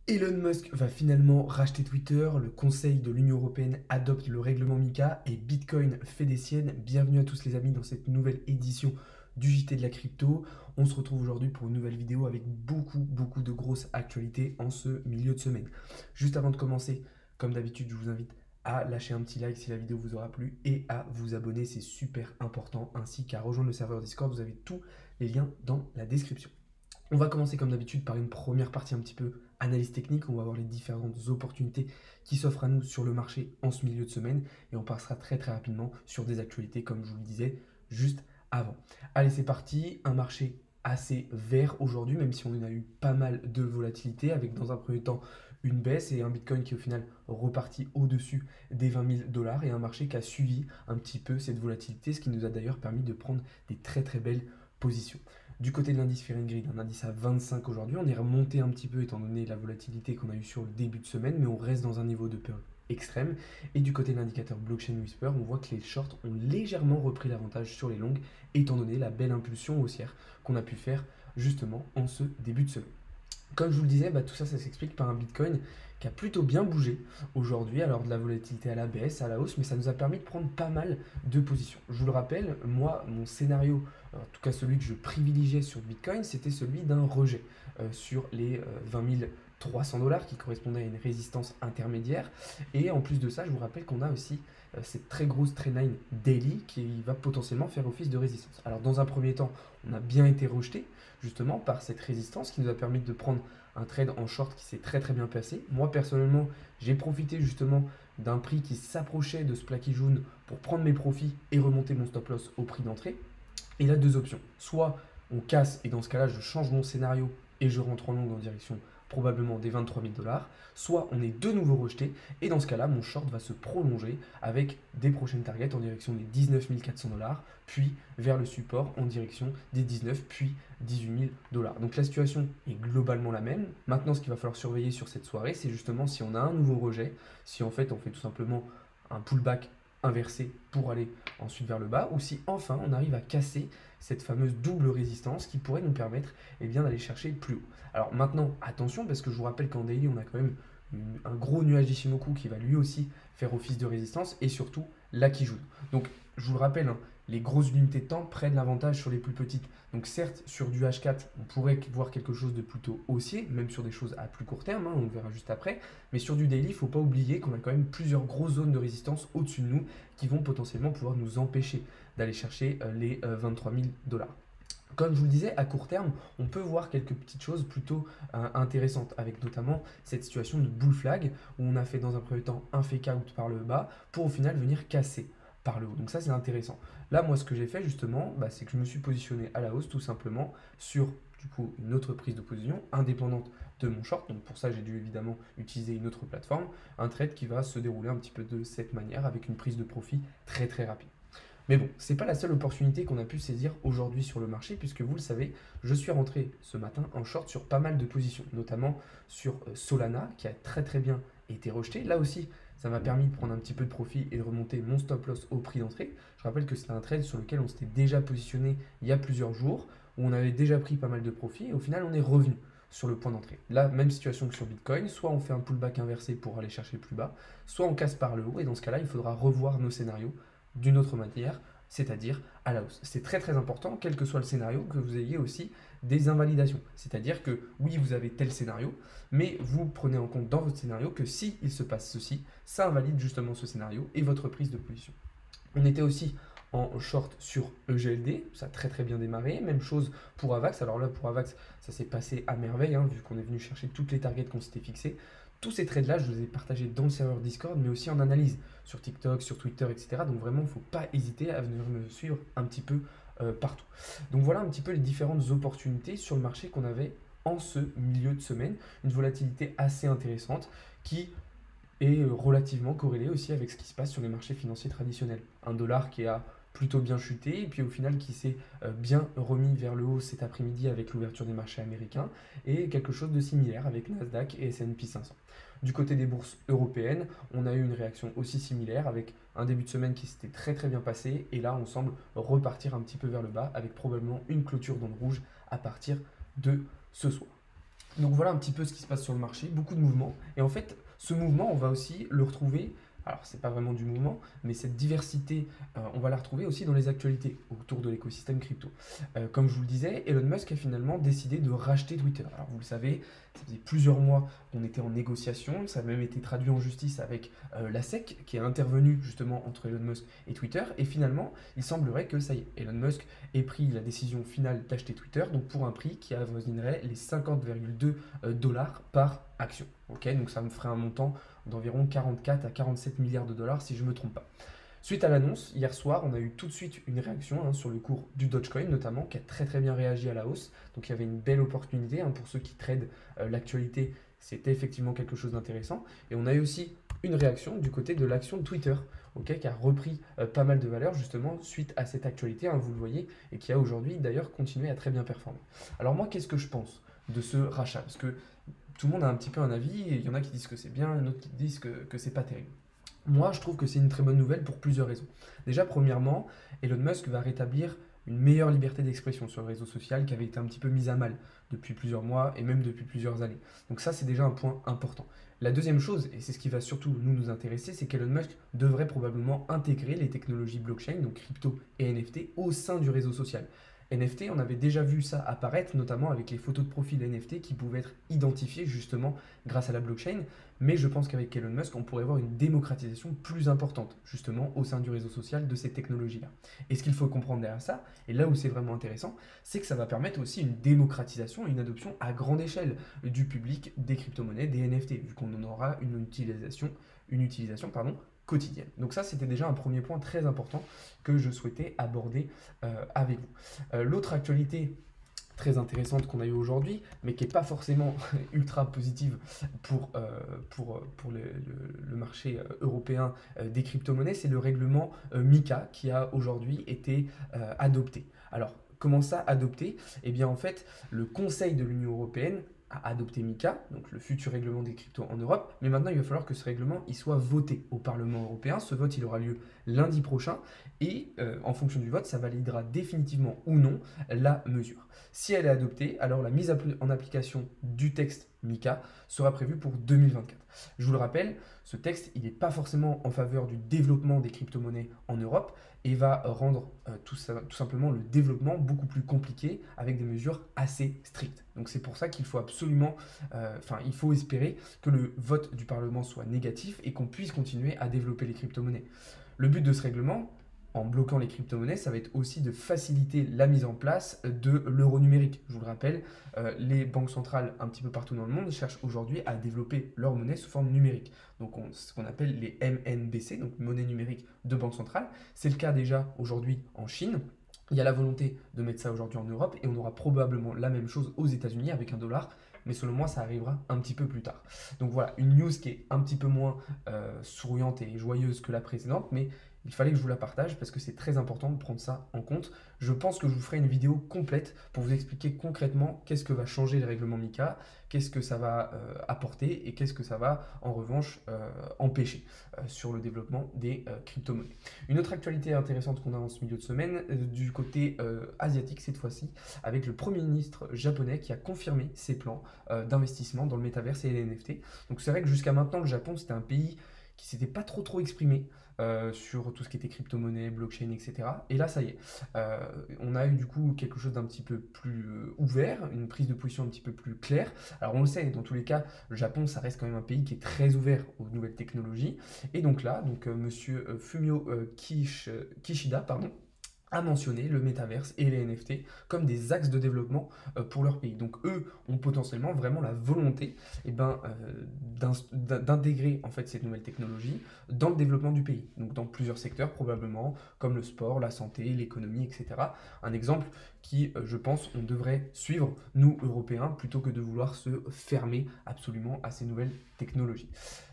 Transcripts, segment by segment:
Elon Musk va finalement racheter Twitter, le Conseil de l'Union Européenne adopte le règlement MiCA et Bitcoin fait des siennes. Bienvenue à tous les amis dans cette nouvelle édition du JT de la crypto. On se retrouve aujourd'hui pour une nouvelle vidéo avec beaucoup de grosses actualités en ce milieu de semaine. Juste avant de commencer, comme d'habitude, je vous invite à lâcher un petit like si la vidéo vous aura plu et à vous abonner, c'est super important, ainsi qu'à rejoindre le serveur Discord. Vous avez tous les liens dans la description. On va commencer comme d'habitude par une première partie un petit peu analyse technique. On va voir les différentes opportunités qui s'offrent à nous sur le marché en ce milieu de semaine et on passera très rapidement sur des actualités comme je vous le disais juste avant. Allez, c'est parti. Un marché assez vert aujourd'hui, même si on a eu pas mal de volatilité avec dans un premier temps une baisse et un Bitcoin qui au final reparti au-dessus des 20 000 dollars et un marché qui a suivi un petit peu cette volatilité, ce qui nous a d'ailleurs permis de prendre des très belles positions. Du côté de l'indice Fear and Greed, un indice à 25 aujourd'hui, on est remonté un petit peu étant donné la volatilité qu'on a eue sur le début de semaine, mais on reste dans un niveau de peur extrême. Et du côté de l'indicateur Blockchain Whisper, on voit que les shorts ont légèrement repris l'avantage sur les longues, étant donné la belle impulsion haussière qu'on a pu faire justement en ce début de semaine. Comme je vous le disais, tout ça s'explique par un Bitcoin qui a plutôt bien bougé aujourd'hui, alors de la volatilité à la baisse, à la hausse, mais ça nous a permis de prendre pas mal de positions. Je vous le rappelle, moi, mon scénario, en tout cas celui que je privilégiais sur Bitcoin, c'était celui d'un rejet sur les 20 300 dollars qui correspondait à une résistance intermédiaire. Et en plus de ça, je vous rappelle qu'on a aussi cette très grosse trendline daily qui va potentiellement faire office de résistance. Alors dans un premier temps, on a bien été rejeté justement par cette résistance qui nous a permis de prendre un trade en short qui s'est très bien passé. Moi personnellement, j'ai profité justement d'un prix qui s'approchait de ce plaqué jaune pour prendre mes profits et remonter mon stop loss au prix d'entrée. Et là, deux options. Soit on casse et dans ce cas-là, je change mon scénario et je rentre en long en direction probablement des 23 000 dollars. Soit on est de nouveau rejeté et dans ce cas-là, mon short va se prolonger avec des prochaines targets en direction des 19 400 dollars, puis vers le support en direction des 19 puis 18 000 dollars. Donc la situation est globalement la même. Maintenant, ce qu'il va falloir surveiller sur cette soirée, c'est justement si on a un nouveau rejet, si en fait on fait tout simplement un pullback inversé pour aller ensuite vers le bas, ou si enfin on arrive à casser cette fameuse double résistance qui pourrait nous permettre d'aller chercher plus haut. Alors maintenant, attention, parce que je vous rappelle qu'en daily, on a quand même un gros nuage d'Ishimoku qui va lui aussi faire office de résistance et surtout l'Akijun. Donc je vous le rappelle, les grosses unités de temps prennent l'avantage sur les plus petites. Donc certes, sur du H4, on pourrait voir quelque chose de plutôt haussier, même sur des choses à plus court terme, on le verra juste après. Mais sur du daily, il ne faut pas oublier qu'on a quand même plusieurs grosses zones de résistance au-dessus de nous qui vont potentiellement pouvoir nous empêcher d'aller chercher les 23 000 dollars. Comme je vous le disais, à court terme, on peut voir quelques petites choses plutôt intéressantes, avec notamment cette situation de bull flag, où on a fait dans un premier temps un fake out par le bas, pour au final venir casser par le haut. Donc ça, c'est intéressant. Là, moi, ce que j'ai fait justement, c'est que je me suis positionné à la hausse, tout simplement, sur du coup une autre prise de position indépendante de mon short. Donc pour ça, j'ai dû évidemment utiliser une autre plateforme, un trade qui va se dérouler un petit peu de cette manière, avec une prise de profit très rapide. Mais bon, ce n'est pas la seule opportunité qu'on a pu saisir aujourd'hui sur le marché, puisque vous le savez, je suis rentré ce matin en short sur pas mal de positions, notamment sur Solana, qui a très bien été rejeté. Là aussi, ça m'a permis de prendre un petit peu de profit et de remonter mon stop loss au prix d'entrée. Je rappelle que c'était un trade sur lequel on s'était déjà positionné il y a plusieurs jours, où on avait déjà pris pas mal de profit, et au final, on est revenu sur le point d'entrée. Là, même situation que sur Bitcoin, soit on fait un pullback inversé pour aller chercher plus bas, soit on casse par le haut, et dans ce cas-là, il faudra revoir nos scénarios d'une autre manière, c'est-à-dire à la hausse. C'est très important, quel que soit le scénario, que vous ayez aussi des invalidations. C'est-à-dire que oui, vous avez tel scénario, mais vous prenez en compte dans votre scénario que si il se passe ceci, ça invalide justement ce scénario et votre prise de position. On était aussi en short sur EGLD, ça a très bien démarré. Même chose pour Avax. Alors là, pour Avax, ça s'est passé à merveille, vu qu'on est venu chercher toutes les targets qu'on s'était fixées. Tous ces trades-là, je les ai partagés dans le serveur Discord, mais aussi en analyse sur TikTok, sur Twitter, etc. Donc vraiment, il ne faut pas hésiter à venir me suivre un petit peu partout. Donc voilà un petit peu les différentes opportunités sur le marché qu'on avait en ce milieu de semaine. Une volatilité assez intéressante qui est relativement corrélée aussi avec ce qui se passe sur les marchés financiers traditionnels. Un dollar qui a plutôt bien chuté et puis au final qui s'est bien remis vers le haut cet après-midi avec l'ouverture des marchés américains et quelque chose de similaire avec Nasdaq et S&P 500. Du côté des bourses européennes, on a eu une réaction aussi similaire avec un début de semaine qui s'était très bien passé et là on semble repartir un petit peu vers le bas avec probablement une clôture dans le rouge à partir de ce soir. Donc voilà un petit peu ce qui se passe sur le marché, beaucoup de mouvements. Et en fait, ce mouvement, on va aussi le retrouver, alors c'est pas vraiment du mouvement, mais cette diversité, on va la retrouver aussi dans les actualités autour de l'écosystème crypto. Comme je vous le disais, Elon Musk a finalement décidé de racheter Twitter. Alors vous le savez, ça faisait plusieurs mois qu'on était en négociation, ça a même été traduit en justice avec la SEC qui est intervenue justement entre Elon Musk et Twitter. Et finalement, il semblerait que ça y est, Elon Musk ait pris la décision finale d'acheter Twitter, donc pour un prix qui avoisinerait les 50,2 dollars par action. Ok, donc ça me ferait un montant d'environ 44 à 47 milliards de dollars si je ne me trompe pas. Suite à l'annonce, hier soir, on a eu tout de suite une réaction sur le cours du Dogecoin notamment, qui a très bien réagi à la hausse. Donc il y avait une belle opportunité pour ceux qui tradent l'actualité, c'était effectivement quelque chose d'intéressant. Et on a eu aussi une réaction du côté de l'action de Twitter, qui a repris pas mal de valeur justement suite à cette actualité, vous le voyez, et qui a aujourd'hui d'ailleurs continué à très bien performer. Alors moi, qu'est-ce que je pense de ce rachat? Parce que tout le monde a un petit peu un avis, et il y en a qui disent que c'est bien, il y en a d'autres qui disent que c'est pas terrible. Moi, je trouve que c'est une très bonne nouvelle pour plusieurs raisons. Déjà, premièrement, Elon Musk va rétablir une meilleure liberté d'expression sur le réseau social qui avait été un petit peu mise à mal depuis plusieurs mois et même depuis plusieurs années. Donc ça, c'est déjà un point important. La deuxième chose, et c'est ce qui va surtout nous intéresser, c'est qu'Elon Musk devrait probablement intégrer les technologies blockchain, donc crypto et NFT, au sein du réseau social. NFT, on avait déjà vu ça apparaître, notamment avec les photos de profil NFT qui pouvaient être identifiées justement grâce à la blockchain. Mais je pense qu'avec Elon Musk, on pourrait voir une démocratisation plus importante, justement, au sein du réseau social de ces technologies-là. Et ce qu'il faut comprendre derrière ça, et là où c'est vraiment intéressant, c'est que ça va permettre aussi une démocratisation, une adoption à grande échelle du public des crypto-monnaies, des NFT, vu qu'on en aura une utilisation quotidienne. Donc ça, c'était déjà un premier point très important que je souhaitais aborder avec vous. L'autre actualité très intéressante qu'on a eu aujourd'hui, mais qui n'est pas forcément ultra positive pour le marché européen des crypto-monnaies, c'est le règlement MiCA qui a aujourd'hui été adopté. Alors, comment ça, adopté? Eh bien, en fait, le Conseil de l'Union européenne a adopté MiCA, donc le futur règlement des cryptos en Europe, mais maintenant il va falloir que ce règlement il soit voté au Parlement européen. Ce vote il aura lieu lundi prochain et en fonction du vote ça validera définitivement ou non la mesure. Si elle est adoptée, alors la mise en application du texte MiCA sera prévue pour 2024. Je vous le rappelle, ce texte il n'est pas forcément en faveur du développement des crypto-monnaies en Europe et va rendre tout simplement le développement beaucoup plus compliqué avec des mesures assez strictes. Donc c'est pour ça qu'il faut absolument, il faut espérer que le vote du Parlement soit négatif et qu'on puisse continuer à développer les crypto-monnaies. Le but de ce règlement, en bloquant les crypto-monnaies, ça va être aussi de faciliter la mise en place de l'euro numérique. Je vous le rappelle, les banques centrales un petit peu partout dans le monde cherchent aujourd'hui à développer leur monnaie sous forme numérique. Donc ce qu'on appelle les MNBC, donc monnaie numérique de banque centrale. C'est le cas déjà aujourd'hui en Chine. Il y a la volonté de mettre ça aujourd'hui en Europe et on aura probablement la même chose aux États-Unis avec un dollar. Mais selon moi, ça arrivera un petit peu plus tard. Donc voilà, une news qui est un petit peu moins souriante et joyeuse que la précédente, mais il fallait que je vous la partage parce que c'est très important de prendre ça en compte. Je pense que je vous ferai une vidéo complète pour vous expliquer concrètement qu'est-ce que va changer le règlement MiCA, qu'est-ce que ça va apporter et qu'est-ce que ça va en revanche empêcher sur le développement des crypto-monnaies. Une autre actualité intéressante qu'on a en ce milieu de semaine, du côté asiatique cette fois-ci, avec le Premier ministre japonais qui a confirmé ses plans d'investissement dans le métaverse et les NFT. Donc c'est vrai que jusqu'à maintenant, le Japon, c'était un pays qui s'était pas trop exprimé sur tout ce qui était crypto-monnaie, blockchain, etc. Et là, ça y est, on a eu du coup quelque chose d'un petit peu plus ouvert, une prise de position un petit peu plus claire. Alors on le sait, dans tous les cas, le Japon, ça reste quand même un pays qui est très ouvert aux nouvelles technologies. Et donc là, monsieur Fumio Kishida, a mentionné le métaverse et les NFT comme des axes de développement pour leur pays. Donc eux ont potentiellement vraiment la volonté d'intégrer en fait cette nouvelle technologie dans le développement du pays. Donc dans plusieurs secteurs probablement, comme le sport, la santé, l'économie, etc. Un exemple qui, je pense, on devrait suivre, nous, Européens, plutôt que de vouloir se fermer absolument à ces nouvelles technologies.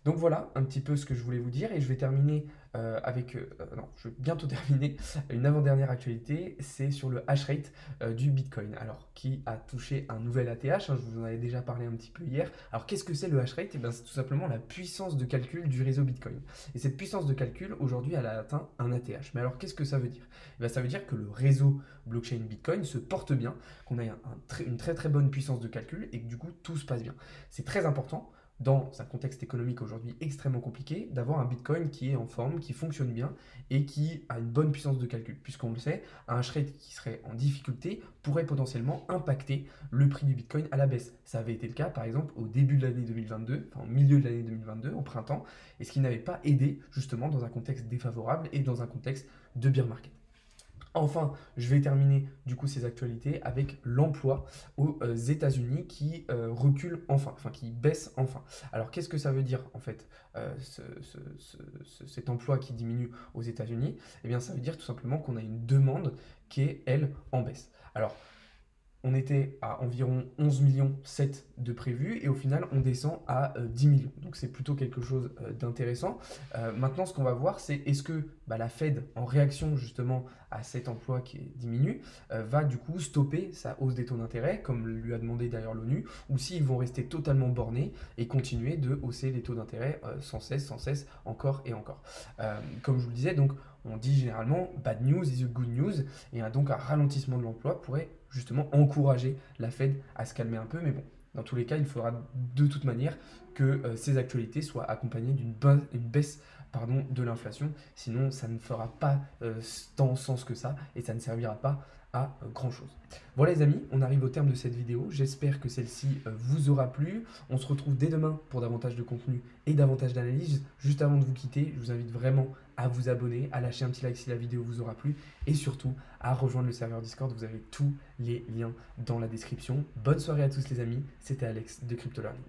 Donc voilà un petit peu ce que je voulais vous dire et je vais terminer je vais bientôt terminer une avant-dernière actualité, c'est sur le hash rate du Bitcoin. Alors, qui a touché un nouvel ATH, je vous en avais déjà parlé un petit peu hier. Alors, qu'est-ce que c'est le hash rate? C'est tout simplement la puissance de calcul du réseau Bitcoin. Et cette puissance de calcul, aujourd'hui, elle a atteint un ATH. Mais alors, qu'est-ce que ça veut dire? Ça veut dire que le réseau blockchain Bitcoin, Bitcoin se porte bien, qu'on ait une très très bonne puissance de calcul et que du coup tout se passe bien. C'est très important dans un contexte économique aujourd'hui extrêmement compliqué, d'avoir un Bitcoin qui est en forme, qui fonctionne bien et qui a une bonne puissance de calcul. Puisqu'on le sait, un hash rate qui serait en difficulté pourrait potentiellement impacter le prix du Bitcoin à la baisse. Ça avait été le cas par exemple au début de l'année 2022, enfin au milieu de l'année 2022, au printemps, et ce qui n'avait pas aidé justement dans un contexte défavorable et dans un contexte de bear market. Enfin, je vais terminer du coup ces actualités avec l'emploi aux États-Unis qui recule enfin, qui baisse enfin. Alors qu'est-ce que ça veut dire en fait cet emploi qui diminue aux États-Unis? Eh bien, ça veut dire tout simplement qu'on a une demande qui est elle en baisse. Alors on était à environ 11 millions 7 de prévus et au final on descend à 10 millions. Donc c'est plutôt quelque chose d'intéressant. Maintenant ce qu'on va voir c'est est-ce que la Fed en réaction justement à cet emploi qui diminue va du coup stopper sa hausse des taux d'intérêt comme lui a demandé d'ailleurs l'ONU ou s'ils vont rester totalement bornés et continuer de hausser les taux d'intérêt sans cesse, encore et encore. Comme je vous le disais, donc on dit généralement bad news is a good news et donc un ralentissement de l'emploi pourrait justement encourager la Fed à se calmer un peu. Mais bon, dans tous les cas, il faudra de toute manière que ces actualités soient accompagnées d'une baisse de l'inflation. Sinon, ça ne fera pas tant sens que ça et ça ne servira pas à grand chose. Voilà les amis, on arrive au terme de cette vidéo. J'espère que celle-ci vous aura plu. On se retrouve dès demain pour davantage de contenu et davantage d'analyse. Juste avant de vous quitter, je vous invite vraiment à vous abonner, à lâcher un petit like si la vidéo vous aura plu et surtout à rejoindre le serveur Discord. Vous avez tous les liens dans la description. Bonne soirée à tous les amis, c'était Alex de Crypto Learning.